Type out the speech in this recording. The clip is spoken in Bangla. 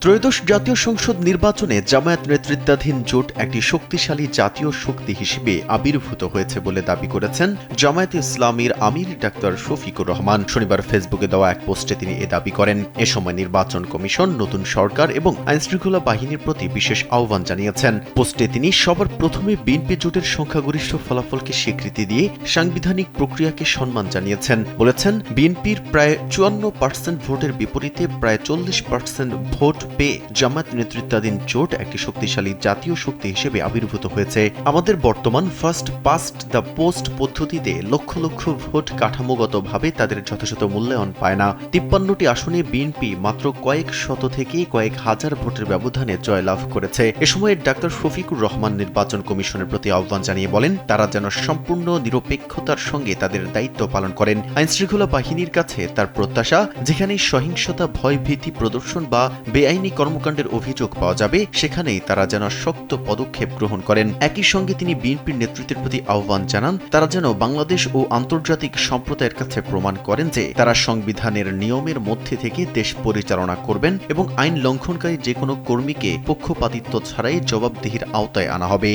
ত্রয়োদশ জাতীয় সংসদ নির্বাচনে জামায়াত নেতৃত্বাধীন জোট একটি শক্তিশালী জাতীয় শক্তি হিসেবে আবির্ভূত হয়েছে বলে দাবি করেছেন জামায়াতে ইসলামীর আমির ডাক্তার শফিকুর রহমান। শনিবার ফেসবুকে দেওয়া এক পোস্টে তিনি এ দাবি করেন। এ সময় নির্বাচন কমিশন, নতুন সরকার এবং আইনশৃঙ্খলা বাহিনীর প্রতি বিশেষ আহ্বান জানিয়েছেন। পোস্টে তিনি সবার প্রথমে বিএনপি জোটের সংখ্যাগরিষ্ঠ ফলাফলকে স্বীকৃতি দিয়ে সাংবিধানিক প্রক্রিয়াকে সম্মান জানিয়েছেন। বলেছেন, বিএনপির প্রায় 54% ভোটের বিপরীতে প্রায় 40% ভোট পেয়ে জামায়াত নেতৃত্বাধীন জোট একটি শক্তিশালী জাতীয় শক্তি হিসেবে আবির্ভূত হয়েছে। আমাদের বর্তমান ফার্স্ট পাস্ট দ্য পোস্ট পদ্ধতিতে লক্ষ লক্ষ ভোট কাঠামোগতভাবে তাদের যথাযথ মূল্যায়ন পায় না। 53টি আসনে বিএনপি মাত্র কয়েক শত থেকে কয়েক হাজার ভোটের ব্যবধানে জয়লাভ করেছে। এ সময় ডাক্তার শফিকুর রহমান নির্বাচন কমিশনের প্রতি আহ্বান জানিয়ে বলেন, তারা যেন সম্পূর্ণ নিরপেক্ষতার সঙ্গে তাদের দায়িত্ব পালন করেন। আইনশৃঙ্খলা বাহিনীর কাছে তার প্রত্যাশা, যেখানে সহিংসতা, ভয়ভীতি প্রদর্শন বা বেআইনি কর্মকাণ্ডের অভিযোগ পাওয়া যাবে, সেখানেই তারা যেন শক্ত পদক্ষেপ গ্রহণ করেন। একই সঙ্গে তিনি বিএনপির নেতৃত্বের প্রতি আহ্বান জানান, তারা যেন বাংলাদেশ ও আন্তর্জাতিক সম্প্রদায়ের কাছে প্রমাণ করেন যে তারা সংবিধানের নিয়মের মধ্যে থেকে দেশ পরিচালনা করবেন এবং আইন লঙ্ঘনকারী যে কোনো কর্মীকে পক্ষপাতিত্ব ছাড়াই জবাবদিহির আওতায় আনা হবে।